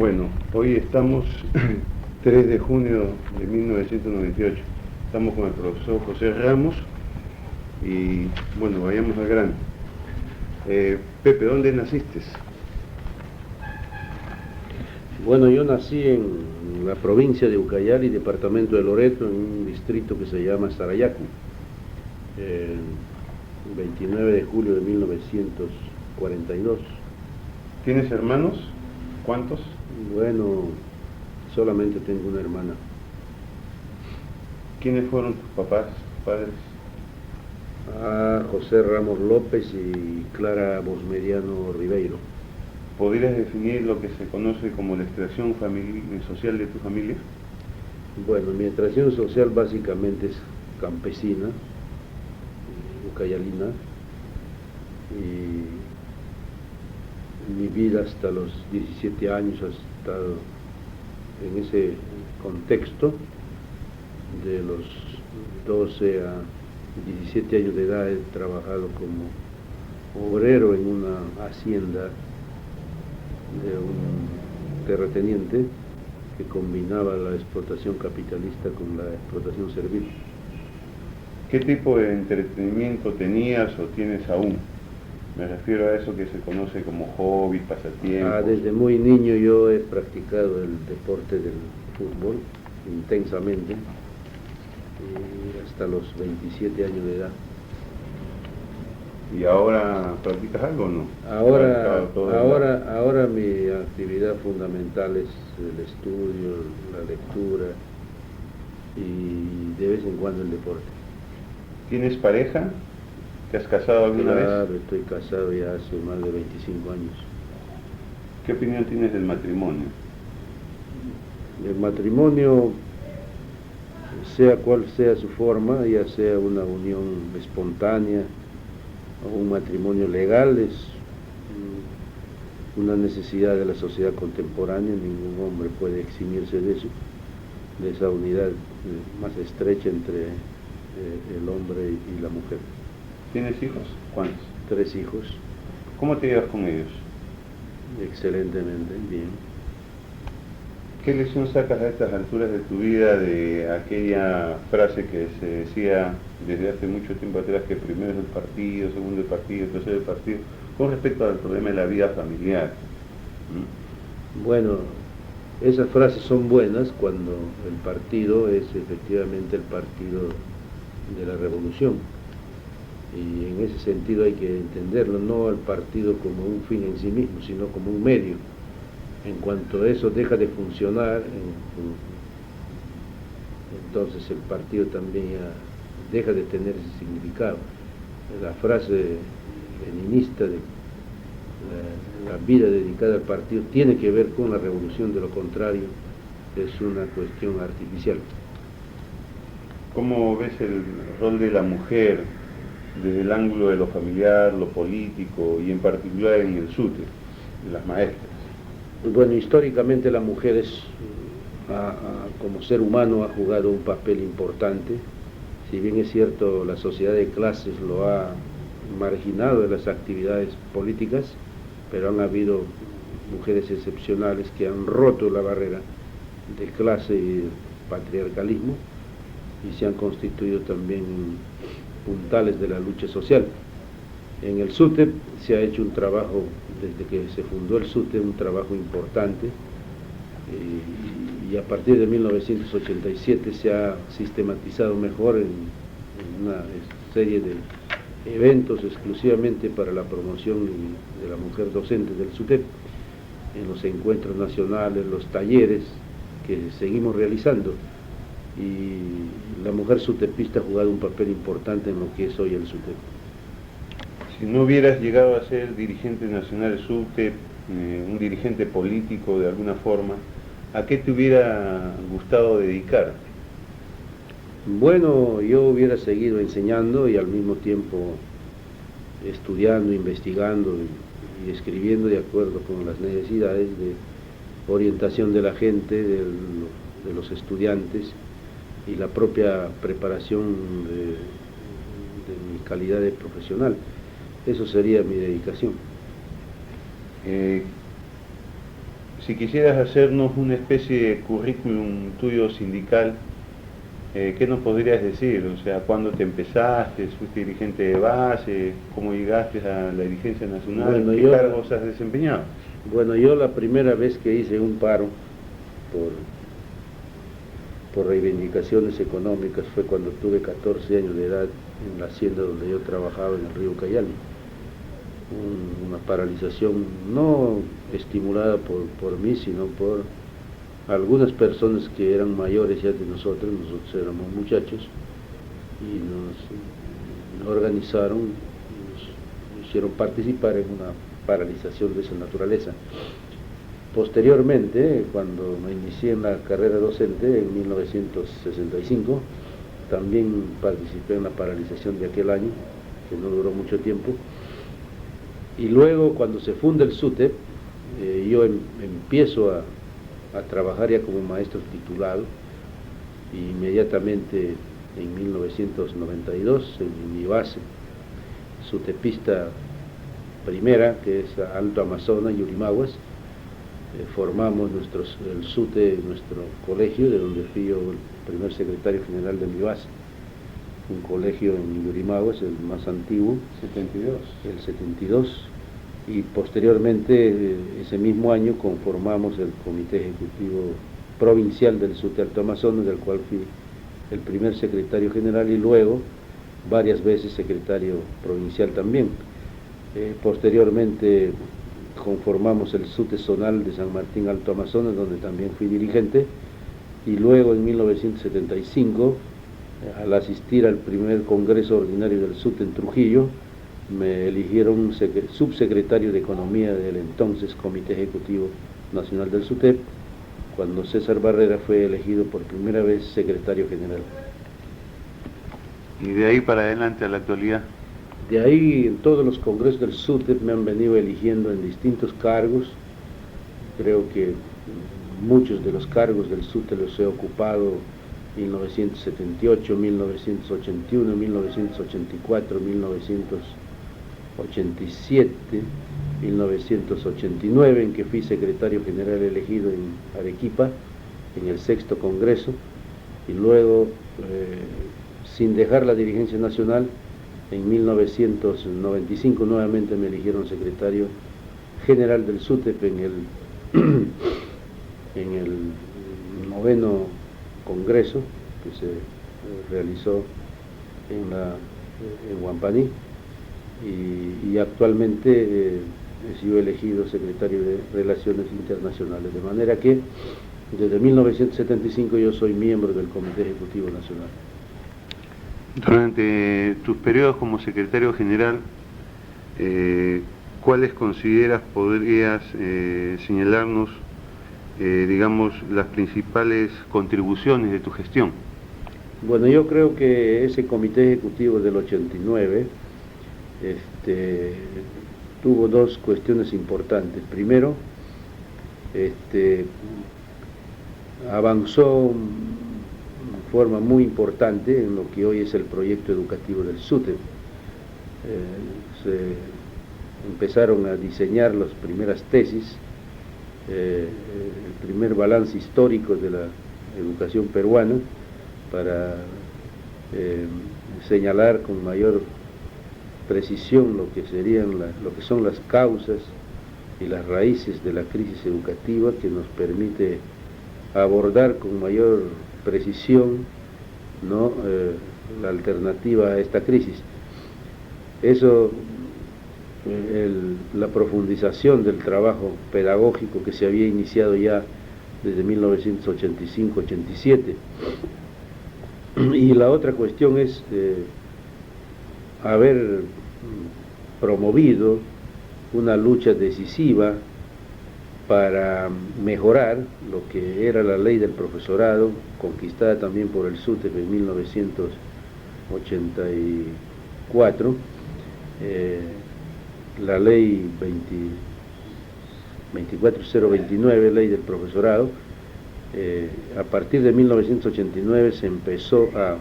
Bueno, hoy estamos 3 de junio de 1998. Estamos con el profesor José Ramos y bueno, vayamos al grano. Pepe, ¿dónde naciste? Bueno, yo nací en la provincia de Ucayali, departamento de Loreto, en un distrito que se llama Sarayacu, el 29 de julio de 1942. ¿Tienes hermanos? ¿Cuántos? Bueno, solamente tengo una hermana. ¿Quiénes fueron tus papás, tus padres? José Ramos López y Clara Bosmediano Ribeiro. ¿Podrías definir lo que se conoce como la extracción social de tu familia? Bueno, mi extracción social básicamente es campesina, ucayalina, y mi vida hasta los 17 años ha estado en ese contexto. De los 12 a 17 años de edad he trabajado como obrero en una hacienda de un terrateniente que combinaba la explotación capitalista con la explotación servil. ¿Qué tipo de entretenimiento tenías o tienes aún? Me refiero a eso que se conoce como hobby, pasatiempo. Desde muy niño yo he practicado el deporte del fútbol intensamente, y hasta los 27 años de edad. ¿Y ahora practicas algo o no? Ahora mi actividad fundamental es el estudio, la lectura y de vez en cuando el deporte. ¿Tienes pareja? ¿Te has casado alguna vez? Claro, estoy casado ya hace más de 25 años. ¿Qué opinión tienes del matrimonio? El matrimonio, sea cual sea su forma, ya sea una unión espontánea o un matrimonio legal, es una necesidad de la sociedad contemporánea. Ningún hombre puede eximirse de eso, de esa unidad más estrecha entre el hombre y la mujer. ¿Tienes hijos? ¿Cuántos? 3 hijos. ¿Cómo te llevas con ellos? Excelentemente, bien. ¿Qué lección sacas a estas alturas de tu vida de aquella frase que se decía desde hace mucho tiempo atrás, que primero es el partido, segundo el partido, tercero el partido, con respecto al problema de la vida familiar? Bueno, esas frases son buenas cuando el partido es efectivamente el partido de la revolución, y en ese sentido hay que entenderlo, no el partido como un fin en sí mismo, sino como un medio. En cuanto eso deja de funcionar, entonces el partido también ya deja de tener ese significado. La frase leninista de la vida dedicada al partido tiene que ver con la revolución, de lo contrario es una cuestión artificial. ¿Cómo ves el rol de la mujer desde el ángulo de lo familiar, lo político y en particular en el SUTE, de las maestras? Bueno, históricamente la mujer como ser humano ha jugado un papel importante. Si bien es cierto, la sociedad de clases lo ha marginado de las actividades políticas, pero han habido mujeres excepcionales que han roto la barrera de clase y patriarcalismo y se han constituido también puntales de la lucha social. En el SUTE se ha hecho un trabajo, desde que se fundó el SUTE, un trabajo importante, y a partir de 1987 se ha sistematizado mejor en una serie de eventos exclusivamente para la promoción de la mujer docente del SUTEP, en los encuentros nacionales, los talleres que seguimos realizando, y la mujer sutepista ha jugado un papel importante en lo que es hoy el SUTEP. Si no hubieras llegado a ser dirigente nacional del SUTEP, un dirigente político de alguna forma, ¿a qué te hubiera gustado dedicar? Bueno, yo hubiera seguido enseñando y al mismo tiempo estudiando, investigando y escribiendo de acuerdo con las necesidades de orientación de la gente, de los estudiantes y la propia preparación de mi calidad de profesional. Eso sería mi dedicación. si quisieras hacernos una especie de currículum tuyo sindical, ¿qué nos podrías decir? O sea, ¿cuándo te empezaste? ¿Fuiste dirigente de base? ¿Cómo llegaste a la dirigencia nacional? Bueno, ¿Qué cargos has desempeñado? Bueno, yo la primera vez que hice un paro por reivindicaciones económicas fue cuando tuve 14 años de edad en la hacienda donde yo trabajaba en el río Cayali. Una paralización no estimulada por mí, sino por algunas personas que eran mayores ya de nosotros éramos muchachos, y nos organizaron, nos hicieron participar en una paralización de esa naturaleza. Posteriormente, cuando me inicié en la carrera docente en 1965, también participé en la paralización de aquel año, que no duró mucho tiempo. Y luego, cuando se funda el SUTEP, yo empiezo a trabajar ya como maestro titulado, y inmediatamente en 1992, en mi base sutepista primera, que es Alto Amazonas y Urimaguas, formamos el SUTE, nuestro colegio, de donde fui yo el primer secretario general de mi base. Un colegio en Yurimaguas, el más antiguo, 72. El 72, y posteriormente ese mismo año conformamos el Comité Ejecutivo Provincial del SUTE Alto Amazonas, del cual fui el primer secretario general y luego varias veces secretario provincial también. Posteriormente conformamos el SUTE Zonal de San Martín Alto Amazonas, donde también fui dirigente, y luego en 1975, al asistir al primer Congreso Ordinario del SUTE en Trujillo, me eligieron subsecretario de Economía del entonces Comité Ejecutivo Nacional del SUTEP, cuando César Barrera fue elegido por primera vez secretario general. ¿Y de ahí para adelante a la actualidad? De ahí, en todos los congresos del SUTEP me han venido eligiendo en distintos cargos. Creo que muchos de los cargos del SUTEP los he ocupado: 1978, 1981, 1984, 1987, 1989, en que fui secretario general elegido en Arequipa, en el 6º Congreso, y luego, sin dejar la dirigencia nacional, en 1995 nuevamente me eligieron secretario general del SUTEP en el 9º Congreso que se realizó en Huampaní, y actualmente he sido elegido secretario de Relaciones Internacionales, de manera que desde 1975 yo soy miembro del Comité Ejecutivo Nacional. Durante tus periodos como secretario general, ¿cuáles consideras podrías señalarnos, digamos, las principales contribuciones de tu gestión? Bueno, yo creo que ese Comité Ejecutivo del 89 tuvo dos cuestiones importantes. Primero, avanzó de forma muy importante en lo que hoy es el proyecto educativo del SUTEP. Se empezaron a diseñar las primeras tesis, el primer balance histórico de la educación peruana, para señalar con mayor precisión lo que son las causas y las raíces de la crisis educativa, que nos permite abordar con mayor precisión, ¿no?, la alternativa a esta crisis. Eso, la profundización del trabajo pedagógico que se había iniciado ya desde 1985-87. Y la otra cuestión es haber promovido una lucha decisiva para mejorar lo que era la ley del profesorado, conquistada también por el SUTEP en 1984, la ley 24029, ley del profesorado. A partir de 1989 se empezó a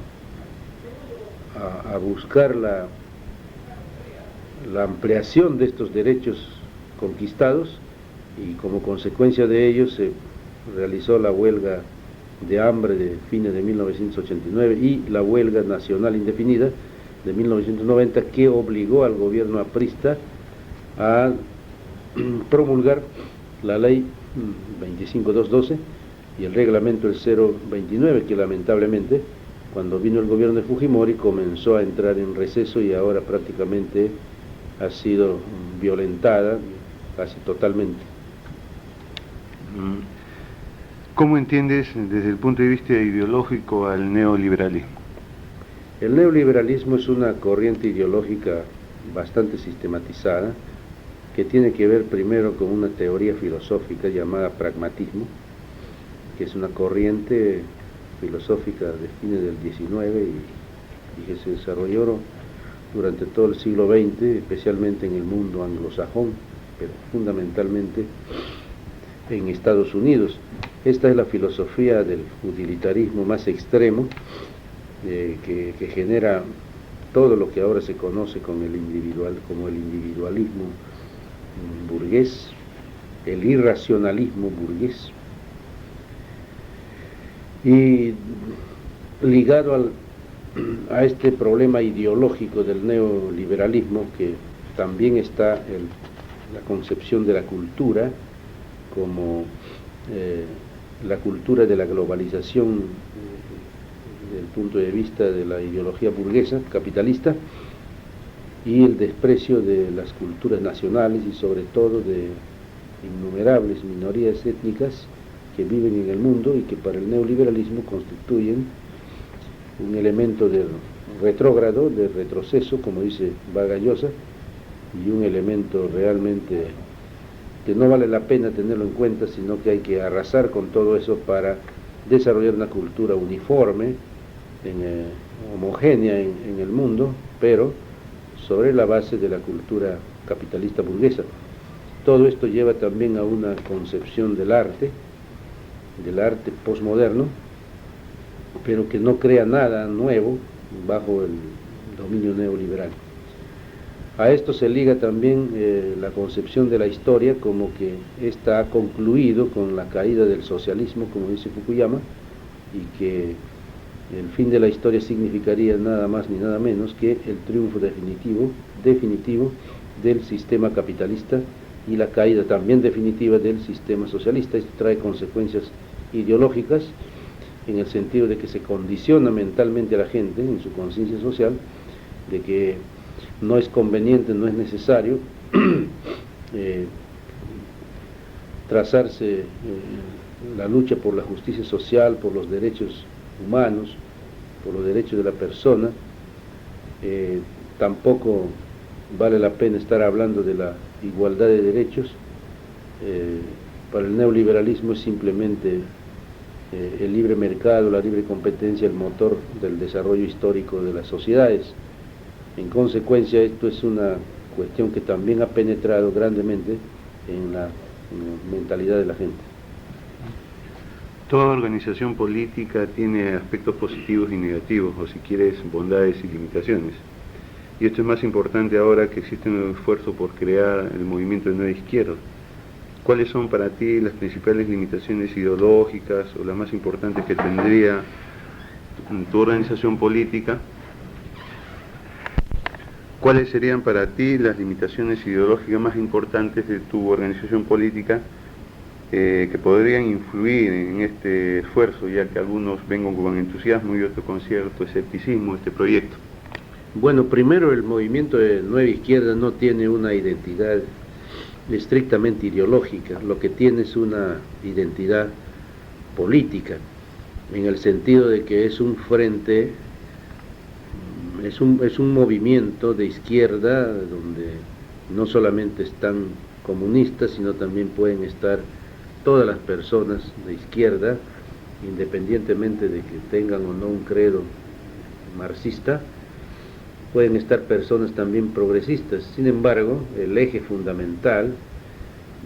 buscar la ampliación de estos derechos conquistados, y como consecuencia de ello se realizó la huelga de hambre de fines de 1989 y la huelga nacional indefinida de 1990, que obligó al gobierno aprista a promulgar la ley 25212 y el reglamento el 029, que lamentablemente cuando vino el gobierno de Fujimori comenzó a entrar en receso y ahora prácticamente ha sido violentada casi totalmente. ¿Cómo entiendes desde el punto de vista ideológico al neoliberalismo? El neoliberalismo es una corriente ideológica bastante sistematizada que tiene que ver primero con una teoría filosófica llamada pragmatismo, que es una corriente filosófica de fines del XIX y que se desarrolló durante todo el siglo XX, especialmente en el mundo anglosajón, pero fundamentalmente en Estados Unidos. Esta es la filosofía del utilitarismo más extremo, que genera todo lo que ahora se conoce como el individualismo burgués, el irracionalismo burgués, y ligado a este problema ideológico del neoliberalismo, que también está la concepción de la cultura como la cultura de la globalización desde el punto de vista de la ideología burguesa, capitalista, y el desprecio de las culturas nacionales y sobre todo de innumerables minorías étnicas que viven en el mundo y que para el neoliberalismo constituyen un elemento de retrógrado, de retroceso, como dice Vargas Llosa, y un elemento realmente que no vale la pena tenerlo en cuenta, sino que hay que arrasar con todo eso para desarrollar una cultura uniforme, homogénea en el mundo, pero sobre la base de la cultura capitalista burguesa. Todo esto lleva también a una concepción del arte posmoderno, pero que no crea nada nuevo bajo el dominio neoliberal. A esto se liga también la concepción de la historia, como que ésta ha concluido con la caída del socialismo, como dice Fukuyama, y que el fin de la historia significaría nada más ni nada menos que el triunfo definitivo del sistema capitalista y la caída también definitiva del sistema socialista. Esto trae consecuencias ideológicas en el sentido de que se condiciona mentalmente a la gente en su conciencia social de que no es conveniente, no es necesario trazarse la lucha por la justicia social, por los derechos humanos, por los derechos de la persona. Tampoco vale la pena estar hablando de la igualdad de derechos. Para el neoliberalismo es simplemente el libre mercado, la libre competencia, el motor del desarrollo histórico de las sociedades. En consecuencia, esto es una cuestión que también ha penetrado grandemente en la mentalidad de la gente. Toda organización política tiene aspectos positivos y negativos, o si quieres, bondades y limitaciones. Y esto es más importante ahora que existe un esfuerzo por crear el movimiento de nueva izquierda. ¿Cuáles son para ti las principales limitaciones ideológicas o las más importantes que tendría tu organización política? ¿Cuáles serían para ti las limitaciones ideológicas más importantes de tu organización política que podrían influir en este esfuerzo, ya que algunos vengan con entusiasmo y otros con cierto escepticismo este proyecto? Bueno, primero, el movimiento de Nueva Izquierda no tiene una identidad estrictamente ideológica, lo que tiene es una identidad política, en el sentido de que es un frente, es un movimiento de izquierda donde no solamente están comunistas, sino también pueden estar todas las personas de izquierda, independientemente de que tengan o no un credo marxista. Pueden estar personas también progresistas. Sin embargo, el eje fundamental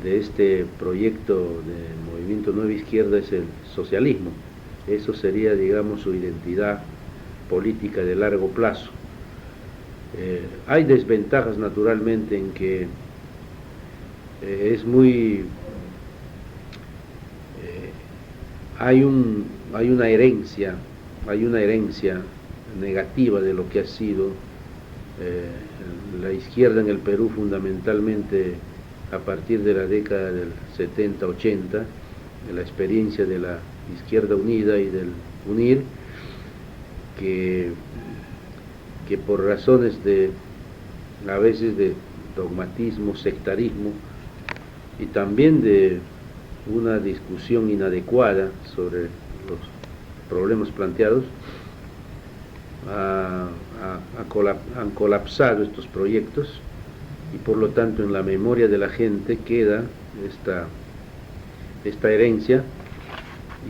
de este proyecto de Movimiento Nueva Izquierda es el socialismo. Eso sería, digamos, su identidad política de largo plazo. Hay desventajas, naturalmente, en que es muy hay una herencia negativa de lo que ha sido la izquierda en el Perú, fundamentalmente a partir de la década del 70-80, de la experiencia de la Izquierda Unida y del UNIR, que por razones a veces de dogmatismo, sectarismo, y también de una discusión inadecuada sobre los problemas planteados, han colapsado estos proyectos, y por lo tanto en la memoria de la gente queda esta herencia,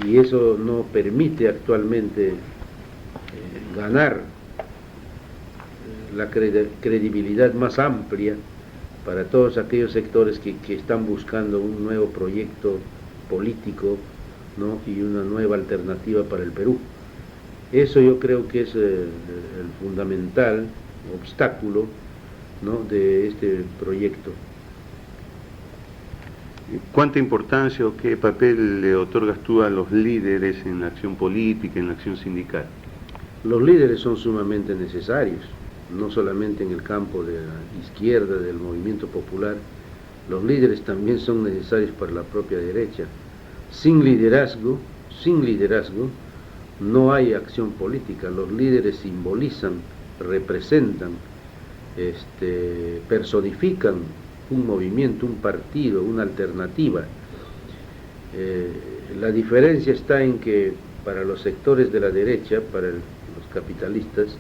y eso no permite actualmente ganar la credibilidad más amplia para todos aquellos sectores que están buscando un nuevo proyecto político, ¿no?, y una nueva alternativa para el Perú. Eso yo creo que es el fundamental obstáculo, ¿no?, de este proyecto. ¿Cuánta importancia o qué papel le otorgas tú a los líderes en la acción política, en la acción sindical? Los líderes son sumamente necesarios, no solamente en el campo de la izquierda, del movimiento popular. Los líderes también son necesarios para la propia derecha. Sin liderazgo no hay acción política. Los líderes simbolizan, representan, personifican un movimiento, un partido, una alternativa. La diferencia está en que para los sectores de la derecha, para los capitalistas,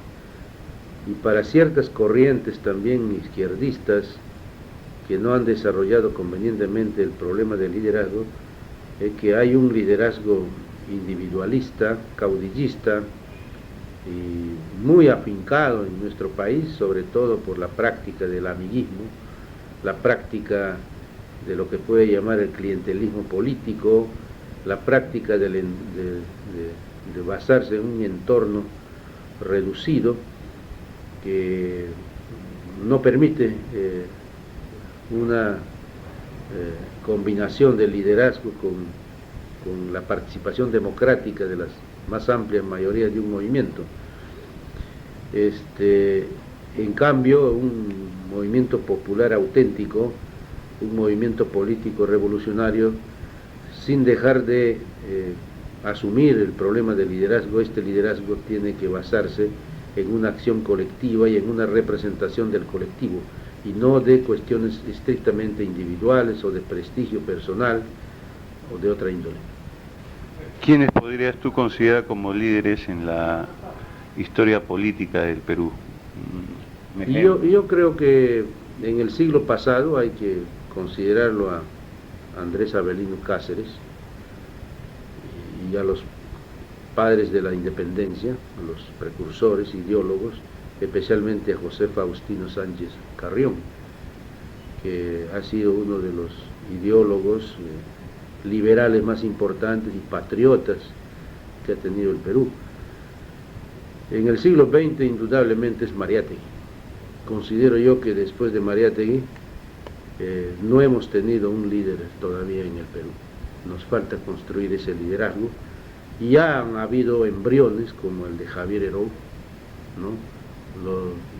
y para ciertas corrientes también izquierdistas que no han desarrollado convenientemente el problema del liderazgo, que hay un liderazgo individualista, caudillista, y muy afincado en nuestro país, sobre todo por la práctica del amiguismo, la práctica de lo que puede llamar el clientelismo político, la práctica de basarse en un entorno reducido que no permite una combinación de liderazgo con la participación democrática de las más amplias mayorías de un movimiento. En cambio, un movimiento popular auténtico, un movimiento político revolucionario, sin dejar de asumir el problema del liderazgo, este liderazgo tiene que basarse en una acción colectiva y en una representación del colectivo, y no de cuestiones estrictamente individuales o de prestigio personal o de otra índole. ¿Quiénes podrías tú considerar como líderes en la historia política del Perú? Yo creo que en el siglo pasado hay que considerarlo a Andrés Avelino Cáceres y a los padres de la independencia, a los precursores, ideólogos, especialmente a José Faustino Sánchez Carrión, que ha sido uno de los ideólogos liberales más importantes y patriotas que ha tenido el Perú. En el siglo XX indudablemente es Mariátegui. Considero yo que después de Mariátegui no hemos tenido un líder todavía en el Perú. Nos falta construir ese liderazgo, y ya han habido embriones como el de Javier Heró, ¿no?,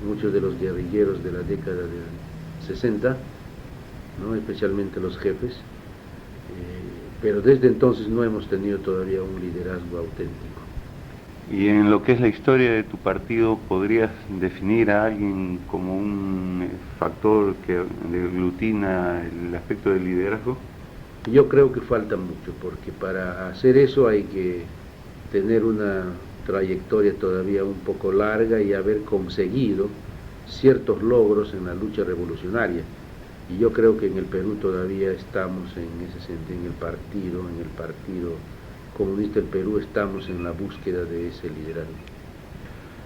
muchos de los guerrilleros de la década del 60, ¿no?, especialmente los jefes, pero desde entonces no hemos tenido todavía un liderazgo auténtico. Y en lo que es la historia de tu partido, ¿podrías definir a alguien como un factor que aglutina el aspecto del liderazgo? Yo creo que falta mucho, porque para hacer eso hay que tener una trayectoria todavía un poco larga y haber conseguido ciertos logros en la lucha revolucionaria. Y yo creo que en el Perú todavía estamos en ese sentido, en el Partido Comunista del Perú estamos en la búsqueda de ese liderazgo.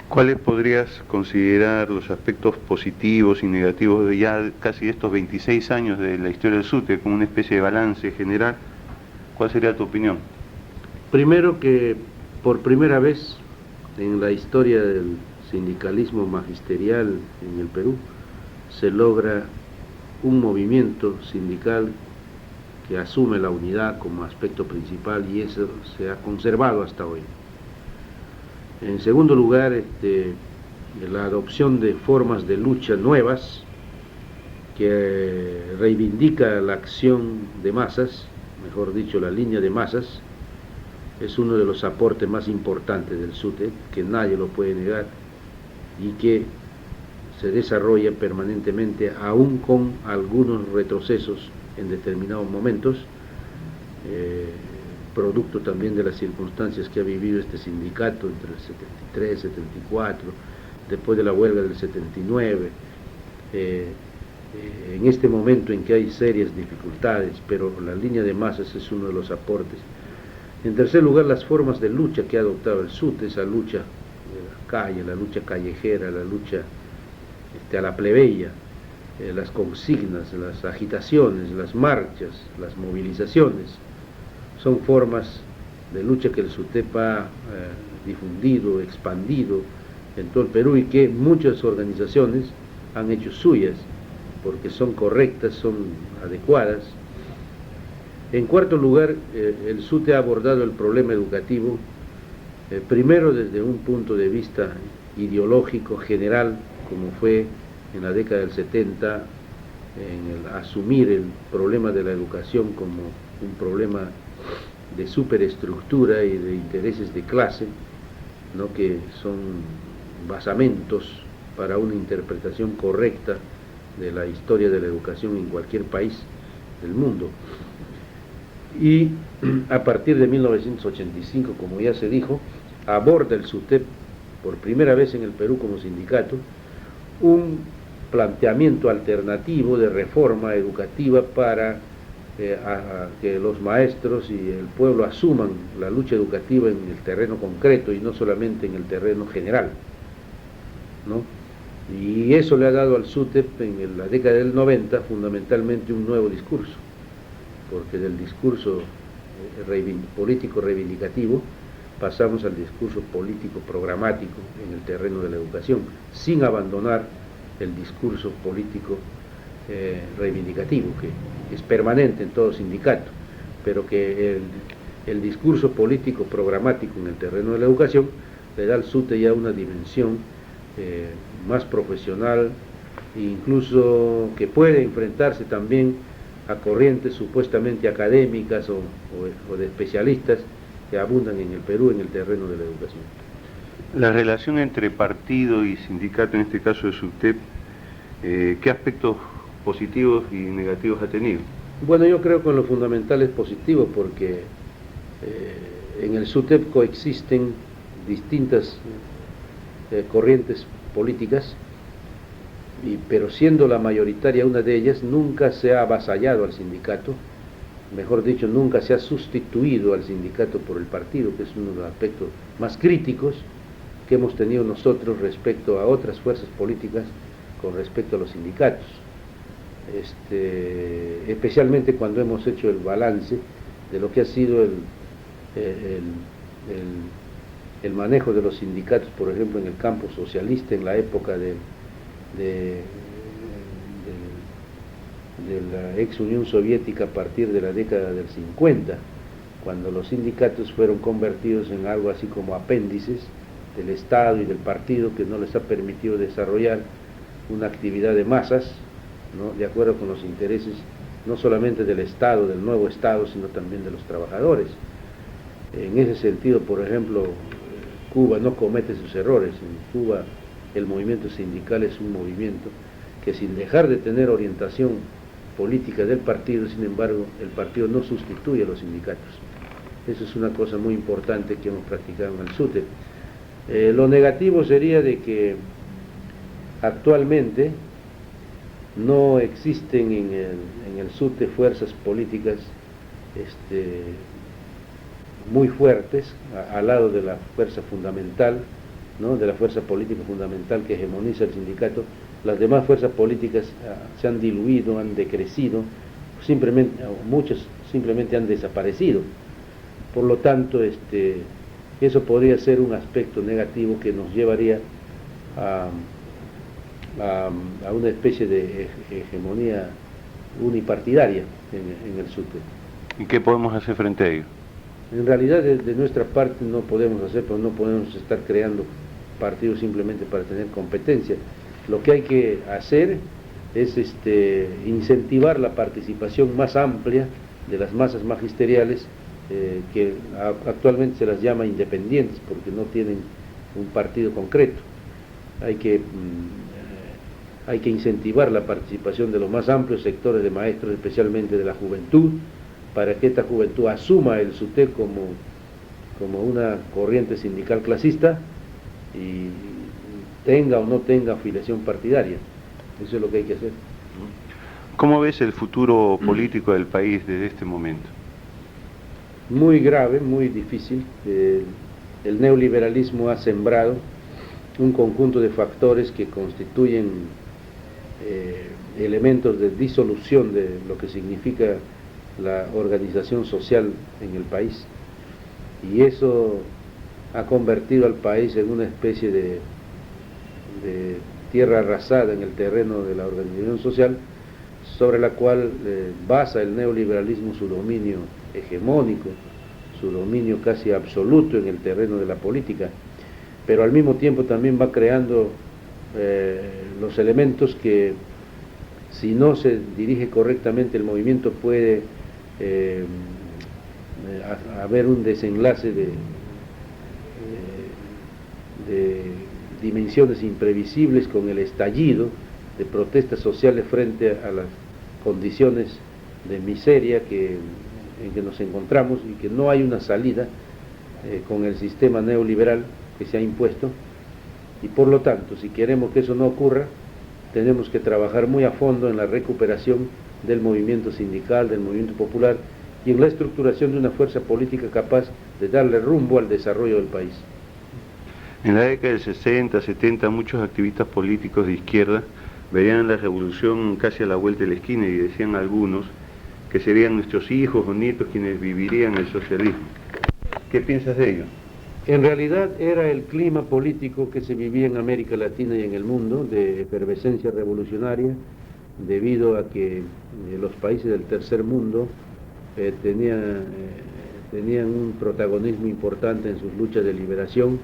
¿Cuáles podrías considerar los aspectos positivos y negativos de ya casi estos 26 años de la historia del SUTE, como una especie de balance general? ¿Cuál sería tu opinión? Primero, que por primera vez en la historia del sindicalismo magisterial en el Perú se logra un movimiento sindical que asume la unidad como aspecto principal, y eso se ha conservado hasta hoy. En segundo lugar, la adopción de formas de lucha nuevas que reivindica la acción de masas, mejor dicho, la línea de masas, es uno de los aportes más importantes del SUTEP, que nadie lo puede negar, y que se desarrolla permanentemente, aún con algunos retrocesos en determinados momentos, producto también de las circunstancias que ha vivido este sindicato entre el 73, 74, después de la huelga del 79, en este momento en que hay serias dificultades, pero la línea de masas es uno de los aportes. En tercer lugar, las formas de lucha que ha adoptado el SUT, esa lucha de la calle, la lucha callejera, la lucha a la plebeya, las consignas, las agitaciones, las marchas, las movilizaciones, son formas de lucha que el SUTEP ha difundido, expandido en todo el Perú, y que muchas organizaciones han hecho suyas, porque son correctas, son adecuadas. En cuarto lugar, el SUTE ha abordado el problema educativo, primero desde un punto de vista ideológico general, como fue en la década del 70, en el asumir el problema de la educación como un problema de superestructura y de intereses de clase, ¿no?, que son basamentos para una interpretación correcta de la historia de la educación en cualquier país del mundo. Y a partir de 1985, como ya se dijo, aborda el SUTEP por primera vez en el Perú como sindicato un planteamiento alternativo de reforma educativa para que los maestros y el pueblo asuman la lucha educativa en el terreno concreto y no solamente en el terreno general, ¿no? Y eso le ha dado al SUTEP en la década del 90 fundamentalmente un nuevo discurso, porque del discurso político reivindicativo pasamos al discurso político programático en el terreno de la educación, sin abandonar el discurso político reivindicativo, que es permanente en todo sindicato, pero que el discurso político programático en el terreno de la educación le da al SUTE ya una dimensión más profesional, e incluso que puede enfrentarse también a corrientes supuestamente académicas o de especialistas que abundan en el Perú en el terreno de la educación. La relación entre partido y sindicato, en este caso de SUTEP, ¿qué aspectos positivos y negativos ha tenido? Bueno, yo creo que en lo fundamental es positivo, porque en el SUTEP coexisten distintas corrientes políticas, pero siendo la mayoritaria una de ellas, nunca se ha avasallado al sindicato, mejor dicho, nunca se ha sustituido al sindicato por el partido, que es uno de los aspectos más críticos que hemos tenido nosotros respecto a otras fuerzas políticas con respecto a los sindicatos, especialmente cuando hemos hecho el balance de lo que ha sido el manejo de los sindicatos, por ejemplo, en el campo socialista, en la época de la ex Unión Soviética, a partir de la década del 50, cuando los sindicatos fueron convertidos en algo así como apéndices del Estado y del partido, que no les ha permitido desarrollar una actividad de masas, ¿no?, de acuerdo con los intereses no solamente del Estado, del nuevo Estado, sino también de los trabajadores. En ese sentido, por ejemplo, Cuba no comete sus errores. En Cuba el movimiento sindical es un movimiento que, sin dejar de tener orientación política del partido, sin embargo, el partido no sustituye a los sindicatos. Eso es una cosa muy importante que hemos practicado en el SUTEP. Lo negativo sería de que actualmente no existen en el SUTEP fuerzas políticas muy fuertes al lado de la fuerza fundamental, ¿no?, de la fuerza política fundamental que hegemoniza el sindicato. Las demás fuerzas políticas se han diluido, han decrecido, simplemente, muchas simplemente han desaparecido. Por lo tanto, eso podría ser un aspecto negativo que nos llevaría a una especie de hegemonía unipartidaria en el SUTE. ¿Y qué podemos hacer frente a ello? En realidad, de nuestra parte no podemos hacer, pero no podemos estar creando partidos simplemente para tener competencia. Lo que hay que hacer es incentivar la participación más amplia de las masas magisteriales, que actualmente se las llama independientes porque no tienen un partido concreto. Hay que incentivar la participación de los más amplios sectores de maestros, especialmente de la juventud, para que esta juventud asuma el SUTEC como una corriente sindical clasista y tenga o no tenga afiliación partidaria. Eso es lo que hay que hacer. ¿Cómo ves el futuro político del país desde este momento? Muy grave, muy difícil. El neoliberalismo ha sembrado un conjunto de factores que constituyen elementos de disolución de lo que significa la organización social en el país, y eso ha convertido al país en una especie de tierra arrasada en el terreno de la organización social, sobre la cual basa el neoliberalismo su dominio hegemónico, su dominio casi absoluto en el terreno de la política, pero al mismo tiempo también va creando los elementos que, si no se dirige correctamente el movimiento, puede haber un desenlace de dimensiones imprevisibles, con el estallido de protestas sociales frente a las condiciones de miseria en que nos encontramos, y que no hay una salida con el sistema neoliberal que se ha impuesto. Y por lo tanto, si queremos que eso no ocurra, tenemos que trabajar muy a fondo en la recuperación del movimiento sindical, del movimiento popular, y en la estructuración de una fuerza política capaz de darle rumbo al desarrollo del país. En la década del 60, 70, muchos activistas políticos de izquierda veían la revolución casi a la vuelta de la esquina, y decían algunos que serían nuestros hijos o nietos quienes vivirían el socialismo. ¿Qué piensas de ello? En realidad era el clima político que se vivía en América Latina y en el mundo, de efervescencia revolucionaria, debido a que los países del tercer mundo tenían un protagonismo importante en sus luchas de liberación.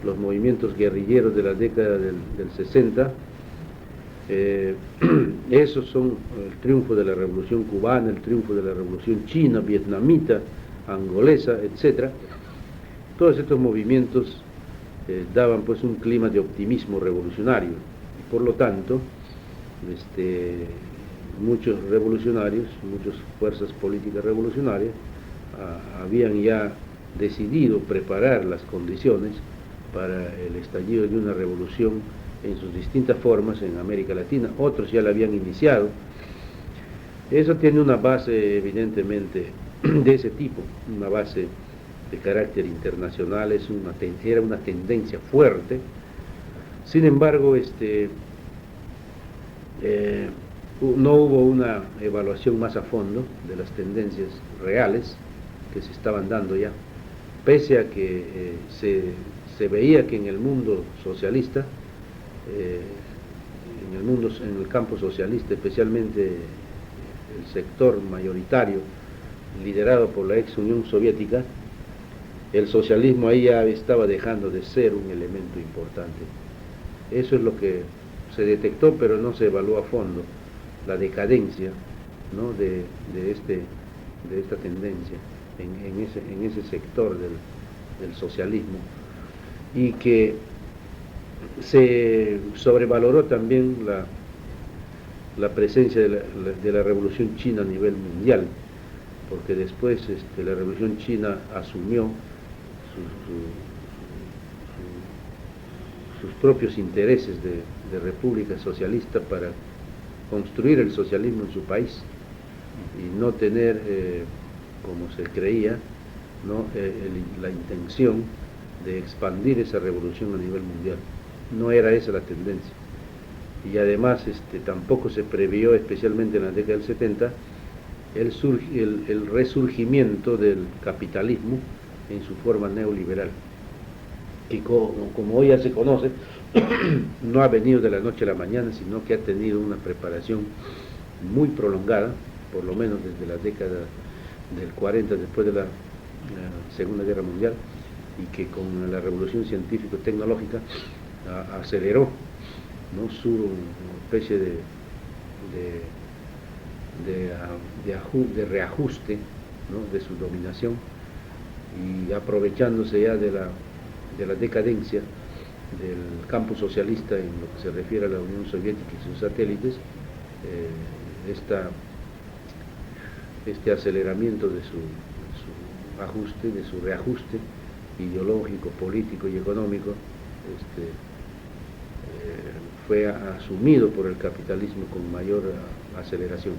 Los movimientos guerrilleros de la década del 60, esos son el triunfo de la revolución cubana, el triunfo de la revolución china, vietnamita, angolesa, etc. Todos estos movimientos daban pues un clima de optimismo revolucionario, y por lo tanto muchos revolucionarios, muchas fuerzas políticas revolucionarias habían ya decidido preparar las condiciones para el estallido de una revolución en sus distintas formas en América Latina. Otros ya la habían iniciado. Eso tiene una base evidentemente de ese tipo, una base de carácter internacional, era una tendencia fuerte. Sin embargo, no hubo una evaluación más a fondo de las tendencias reales que se estaban dando ya, pese a que se veía que en el mundo socialista, en el campo socialista, especialmente el sector mayoritario liderado por la ex Unión Soviética, el socialismo ahí ya estaba dejando de ser un elemento importante. Eso es lo que se detectó, pero no se evaluó a fondo la decadencia, ¿no?, de esta tendencia en ese sector del socialismo, y que se sobrevaloró también la presencia de la revolución china a nivel mundial, porque después la revolución china asumió sus propios intereses de república socialista para construir el socialismo en su país, y no tener, como se creía, ¿no?, la intención de expandir esa revolución a nivel mundial. No era esa la tendencia. Y además tampoco se previó, especialmente en la década del 70, el resurgimiento del capitalismo en su forma neoliberal, que como hoy ya se conoce, no ha venido de la noche a la mañana, sino que ha tenido una preparación muy prolongada, por lo menos desde la década del 40, después de la Segunda Guerra Mundial, y que con la revolución científico-tecnológica aceleró, ¿no?, su especie de reajuste, ¿no?, de su dominación, y aprovechándose ya de la decadencia del campo socialista en lo que se refiere a la Unión Soviética y sus satélites, este aceleramiento de su ajuste, de su reajuste ideológico, político y económico, fue asumido por el capitalismo con mayor aceleración.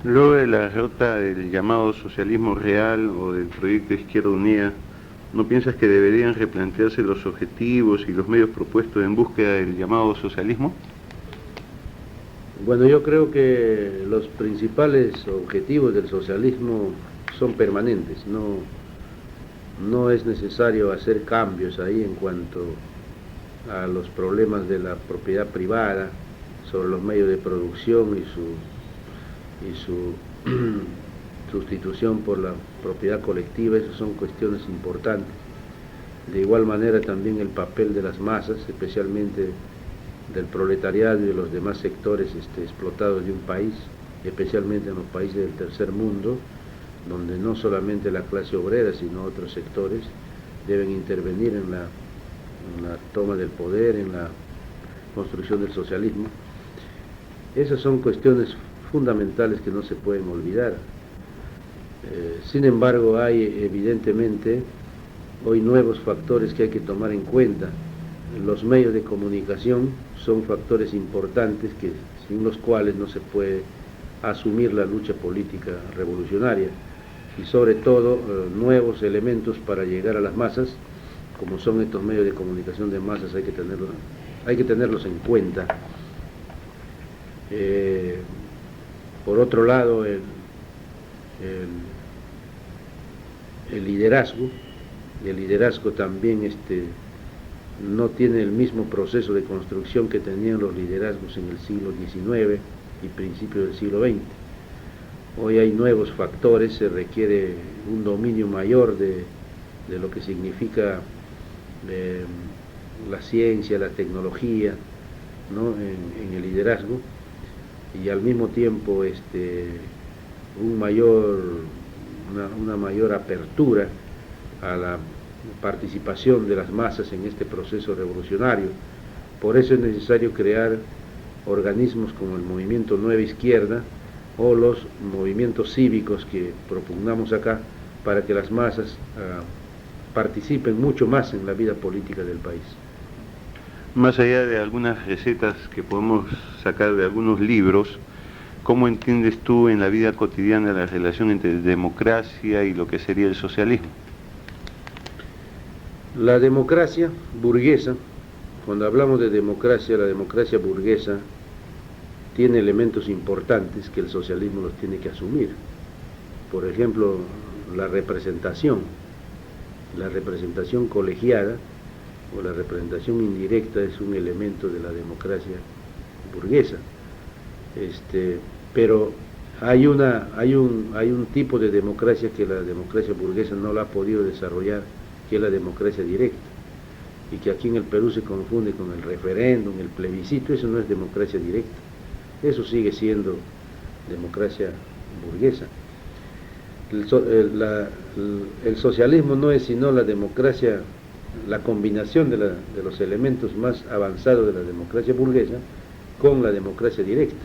Luego de la derrota del llamado socialismo real o del proyecto Izquierda Unida, ¿no piensas que deberían replantearse los objetivos y los medios propuestos en búsqueda del llamado socialismo? Bueno, yo creo que los principales objetivos del socialismo son permanentes, no es necesario hacer cambios ahí en cuanto a los problemas de la propiedad privada, sobre los medios de producción y su sustitución por la propiedad colectiva. Esas son cuestiones importantes. De igual manera también el papel de las masas, especialmente del proletariado y de los demás sectores explotados de un país, especialmente en los países del tercer mundo, donde no solamente la clase obrera, sino otros sectores deben intervenir en la toma del poder, en la construcción del socialismo. Esas son cuestiones fundamentales que no se pueden olvidar. Sin embargo, hay evidentemente hoy nuevos factores que hay que tomar en cuenta. Los medios de comunicación son factores importantes sin los cuales no se puede asumir la lucha política revolucionaria, y sobre todo nuevos elementos para llegar a las masas, como son estos medios de comunicación de masas, hay que tenerlos en cuenta. Por otro lado, el liderazgo también no tiene el mismo proceso de construcción que tenían los liderazgos en el siglo XIX y principios del siglo XX. Hoy hay nuevos factores, se requiere un dominio mayor de lo que significa la ciencia, la tecnología, ¿no?, en el liderazgo, y al mismo tiempo una mayor apertura a la participación de las masas en este proceso revolucionario. Por eso es necesario crear organismos como el Movimiento Nueva Izquierda o los movimientos cívicos que propugnamos acá, para que las masas participen mucho más en la vida política del país. Más allá de algunas recetas que podemos sacar de algunos libros, ¿cómo entiendes tú en la vida cotidiana la relación entre democracia y lo que sería el socialismo? La democracia burguesa, cuando hablamos de democracia, la democracia burguesa tiene elementos importantes que el socialismo los tiene que asumir. Por ejemplo, la representación colegiada o la representación indirecta es un elemento de la democracia burguesa. Pero hay un tipo de democracia que la democracia burguesa no la ha podido desarrollar, que es la democracia directa, y que aquí en el Perú se confunde con el referéndum, el plebiscito. Eso no es democracia directa, eso sigue siendo democracia burguesa. El socialismo no es sino la democracia, la combinación de los elementos más avanzados de la democracia burguesa con la democracia directa.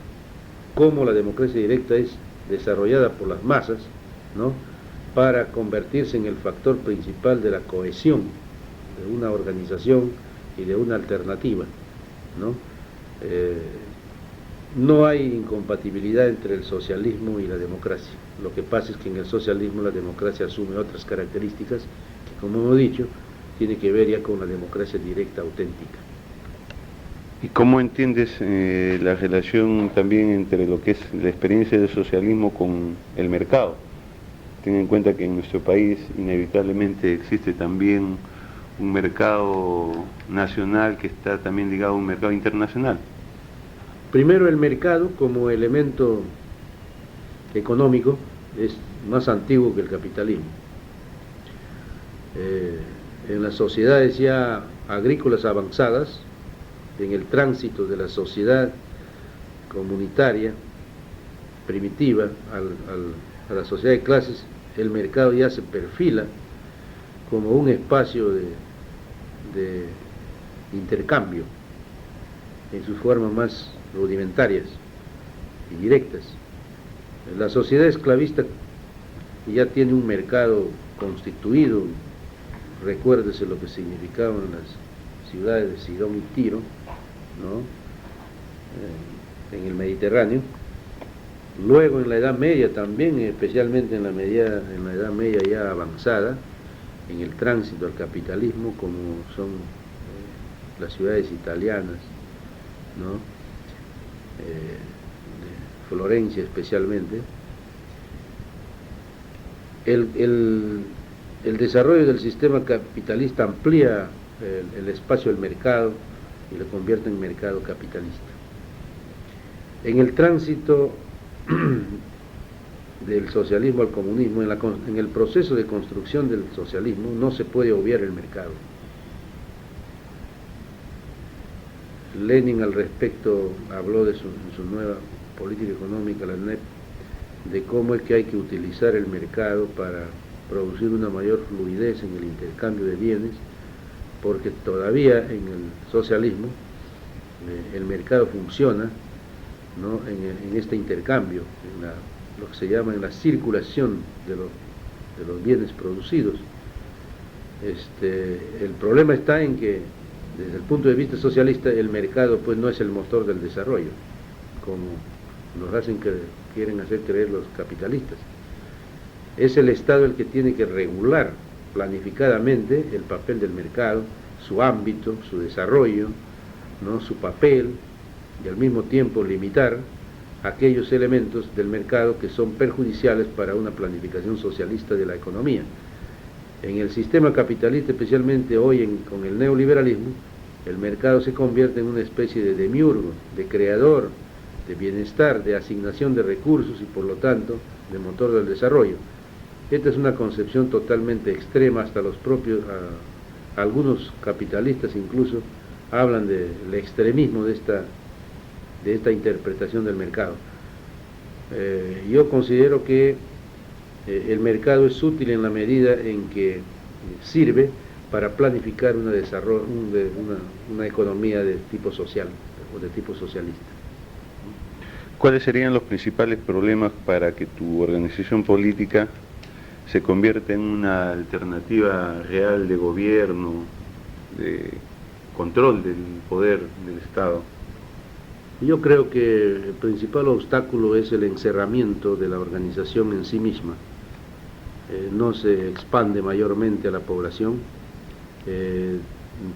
Como la democracia directa es desarrollada por las masas, ¿no?, para convertirse en el factor principal de la cohesión de una organización y de una alternativa, ¿no? No hay incompatibilidad entre el socialismo y la democracia. Lo que pasa es que en el socialismo la democracia asume otras características que, como hemos dicho, tiene que ver ya con la democracia directa auténtica. ¿Y cómo entiendes la relación también entre lo que es la experiencia del socialismo con el mercado? Ten en cuenta que en nuestro país inevitablemente existe también un mercado nacional que está también ligado a un mercado internacional. Primero, el mercado como elemento económico es más antiguo que el capitalismo. En las sociedades ya agrícolas avanzadas, en el tránsito de la sociedad comunitaria primitiva a la sociedad de clases, el mercado ya se perfila como un espacio de intercambio en sus formas más rudimentarias y directas. La sociedad esclavista ya tiene un mercado constituido. Recuérdese lo que significaban las ciudades de Sidón y Tiro, ¿no? En el Mediterráneo. Luego en la Edad Media también, especialmente en la Edad Media ya avanzada, en el tránsito al capitalismo, como son las ciudades italianas, ¿no? De Florencia especialmente. El desarrollo del sistema capitalista amplía el espacio del mercado y lo convierte en mercado capitalista. En el tránsito del socialismo al comunismo, en el proceso de construcción del socialismo, no se puede obviar el mercado. Lenin al respecto habló en su nueva política económica, la NEP, de cómo es que hay que utilizar el mercado para producir una mayor fluidez en el intercambio de bienes, porque todavía en el socialismo el mercado funciona, ¿no? en este intercambio, lo que se llama en la circulación de los bienes producidos. El problema está en que desde el punto de vista socialista el mercado pues no es el motor del desarrollo, como nos quieren hacer creer los capitalistas. Es el Estado el que tiene que regular planificadamente el papel del mercado, su ámbito, su desarrollo, ¿no? Su papel, y al mismo tiempo limitar aquellos elementos del mercado que son perjudiciales para una planificación socialista de la economía. En el sistema capitalista, especialmente hoy con el neoliberalismo, el mercado se convierte en una especie de demiurgo, de creador, de bienestar, de asignación de recursos y por lo tanto de motor del desarrollo. Esta es una concepción totalmente extrema, hasta los propios, algunos capitalistas incluso hablan del extremismo de esta interpretación del mercado. Yo considero que el mercado es útil en la medida en que sirve para planificar una economía de tipo social o de tipo socialista. ¿Cuáles serían los principales problemas para que tu organización política se convierta en una alternativa real de gobierno, de control del poder del Estado? Yo creo que el principal obstáculo es el encerramiento de la organización en sí misma. No se expande mayormente a la población,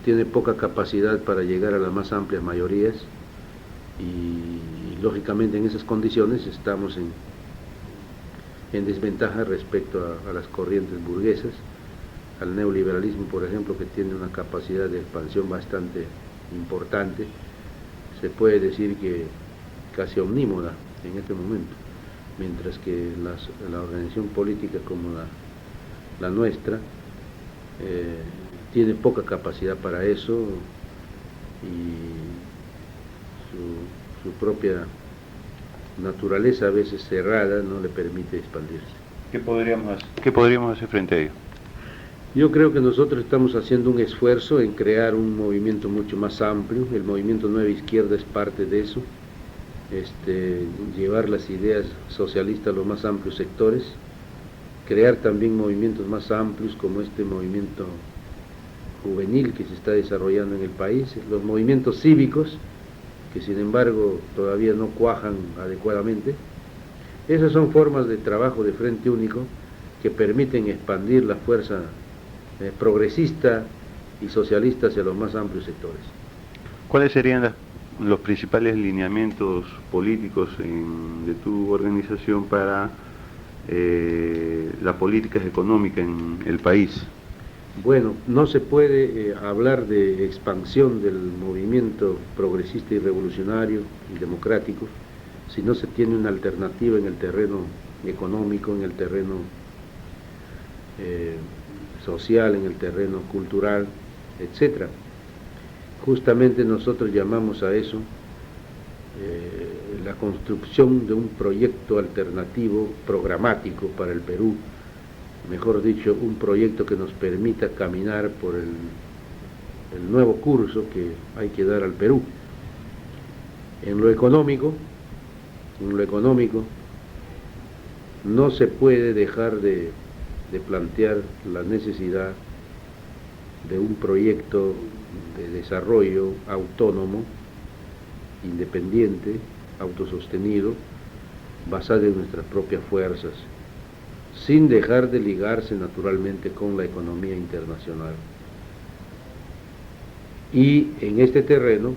tiene poca capacidad para llegar a las más amplias mayorías y lógicamente en esas condiciones estamos en desventaja respecto a las corrientes burguesas, al neoliberalismo, por ejemplo, que tiene una capacidad de expansión bastante importante, se puede decir que casi omnímoda en este momento, mientras que la organización política como la nuestra tiene poca capacidad para eso y su propia naturaleza a veces cerrada no le permite expandirse. ¿Qué podríamos hacer frente a ello? Yo creo que nosotros estamos haciendo un esfuerzo en crear un movimiento mucho más amplio. El movimiento Nueva Izquierda es parte de eso, llevar las ideas socialistas a los más amplios sectores, crear también movimientos más amplios como este movimiento juvenil que se está desarrollando en el país, los movimientos cívicos que sin embargo todavía no cuajan adecuadamente. Esas son formas de trabajo de frente único que permiten expandir la fuerza progresista y socialista hacia los más amplios sectores. ¿Cuáles serían los principales lineamientos políticos de tu organización para las políticas económicas en el país? Bueno, no se puede hablar de expansión del movimiento progresista y revolucionario y democrático si no se tiene una alternativa en el terreno económico, en el terreno social, en el terreno cultural, etc. Justamente nosotros llamamos a eso la construcción de un proyecto alternativo programático para el Perú, mejor dicho, un proyecto que nos permita caminar por el nuevo curso que hay que dar al Perú. En lo económico, no se puede dejar de plantear la necesidad de un proyecto de desarrollo autónomo, independiente, autosostenido, basado en nuestras propias fuerzas, sin dejar de ligarse naturalmente con la economía internacional. Y en este terreno,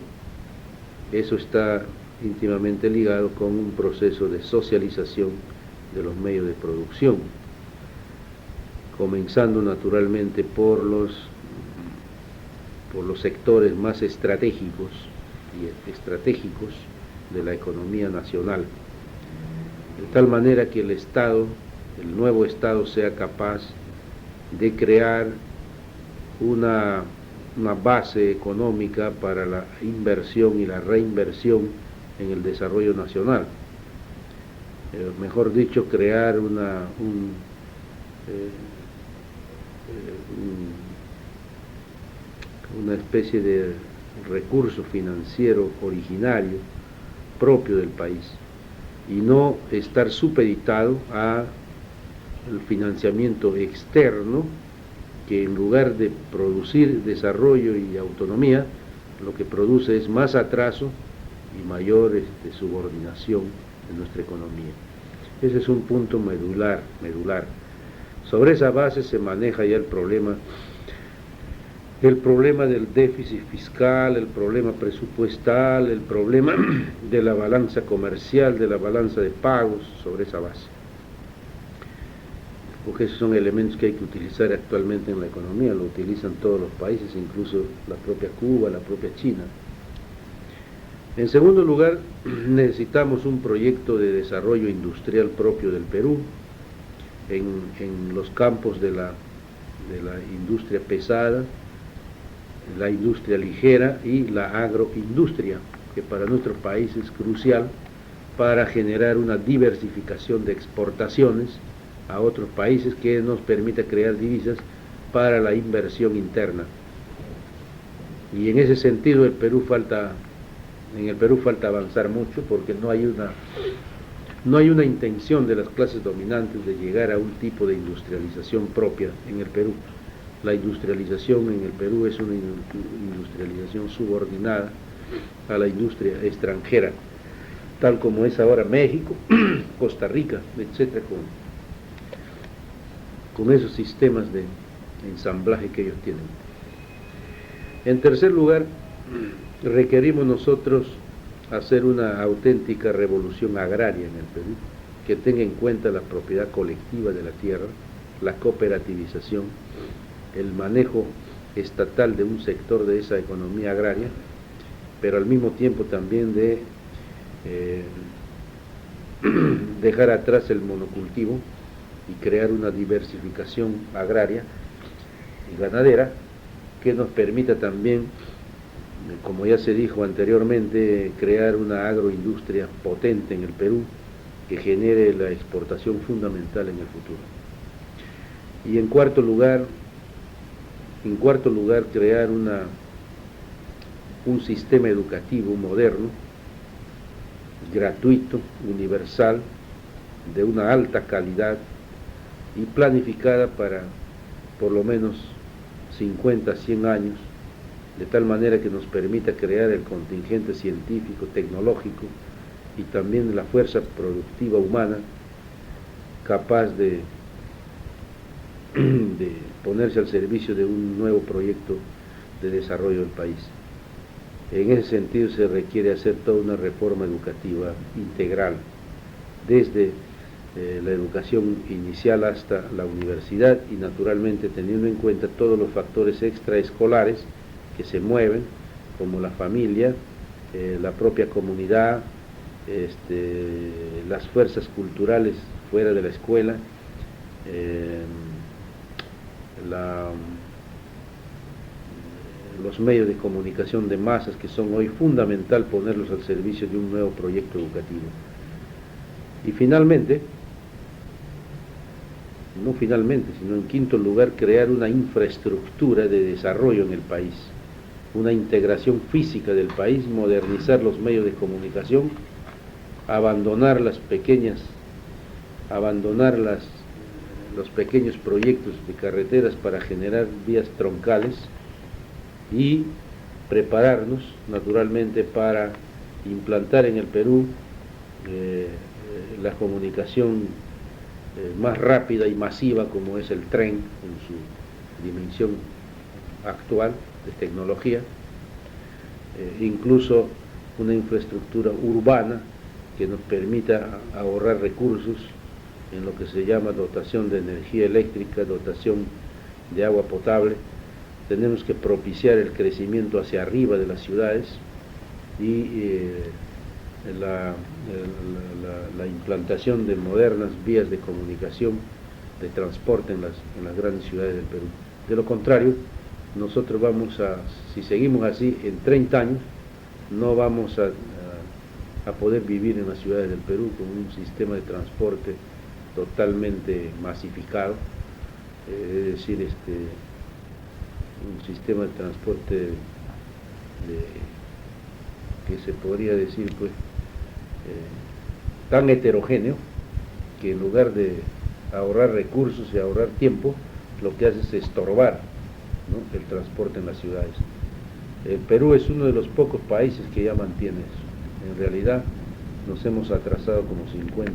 eso está íntimamente ligado con un proceso de socialización de los medios de producción, comenzando naturalmente por los sectores más estratégicos de la economía nacional, de tal manera que el nuevo Estado sea capaz de crear una base económica para la inversión y la reinversión en el desarrollo nacional. Mejor dicho, crear una especie de recurso financiero originario propio del país y no estar supeditado al financiamiento externo, que en lugar de producir desarrollo y autonomía, lo que produce es más atraso y mayor subordinación de nuestra economía. Ese es un punto medular. Sobre esa base se maneja ya el problema del déficit fiscal, el problema presupuestal, el problema de la balanza comercial, de la balanza de pagos, sobre esa base. Porque esos son elementos que hay que utilizar actualmente en la economía, lo utilizan todos los países, incluso la propia Cuba, la propia China. En segundo lugar, necesitamos un proyecto de desarrollo industrial propio del Perú, en los campos de la industria pesada, la industria ligera y la agroindustria, que para nuestro país es crucial para generar una diversificación de exportaciones a otros países que nos permita crear divisas para la inversión interna. Y en ese sentido en el Perú falta avanzar mucho, porque no hay una intención de las clases dominantes de llegar a un tipo de industrialización propia en el Perú. La industrialización en el Perú es una industrialización subordinada a la industria extranjera, tal como es ahora México, Costa Rica, etcétera, con esos sistemas de ensamblaje que ellos tienen. En tercer lugar, requerimos nosotros hacer una auténtica revolución agraria en el Perú, que tenga en cuenta la propiedad colectiva de la tierra, la cooperativización, el manejo estatal de un sector de esa economía agraria, pero al mismo tiempo también de dejar atrás el monocultivo y crear una diversificación agraria y ganadera que nos permita también, como ya se dijo anteriormente, crear una agroindustria potente en el Perú que genere la exportación fundamental en el futuro. Y en cuarto lugar, crear un sistema educativo moderno, gratuito, universal, de una alta calidad y planificada para por lo menos 50, 100 años, de tal manera que nos permita crear el contingente científico, tecnológico y también la fuerza productiva humana capaz de ponerse al servicio de un nuevo proyecto de desarrollo del país. En ese sentido se requiere hacer toda una reforma educativa integral, desde la educación inicial hasta la universidad y naturalmente teniendo en cuenta todos los factores extraescolares que se mueven, como la familia, la propia comunidad, las fuerzas culturales fuera de la escuela, los medios de comunicación de masas, que son hoy fundamental ponerlos al servicio de un nuevo proyecto educativo. Y finalmente, no finalmente, sino en quinto lugar, crear una infraestructura de desarrollo en el país, una integración física del país, modernizar los medios de comunicación, abandonar los pequeños proyectos de carreteras para generar vías troncales y prepararnos naturalmente para implantar en el Perú la comunicación más rápida y masiva como es el tren en su dimensión actual de tecnología, incluso una infraestructura urbana que nos permita ahorrar recursos en lo que se llama dotación de energía eléctrica, dotación de agua potable. Tenemos que propiciar el crecimiento hacia arriba de las ciudades y la implantación de modernas vías de comunicación, de transporte en las grandes ciudades del Perú. De lo contrario, nosotros si seguimos así, en 30 años, no vamos a poder vivir en las ciudades del Perú con un sistema de transporte totalmente masificado, es decir, un sistema de transporte que se podría decir pues tan heterogéneo que en lugar de ahorrar recursos y ahorrar tiempo, lo que hace es estorbar, ¿no?, el transporte en las ciudades. El Perú es uno de los pocos países que ya mantiene eso. En realidad nos hemos atrasado como 50